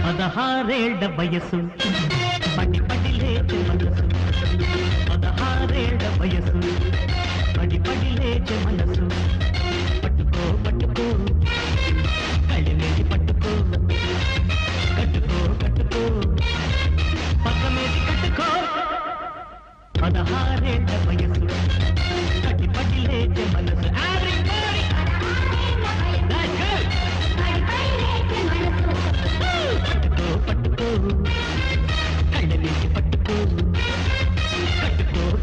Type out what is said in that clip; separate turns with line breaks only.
పదహారేళ్ల వయసు పడి పడి లేచే మనసు 16 వయసు పడి పడి లేచే మనసు పట్టుకో పట్టుకో కళ్ళమేది పట్టుకో కట్టుకో కట్టుకో పక్కమేది కట్టుకో 16 వయసు పడి పడి లేచే మనసు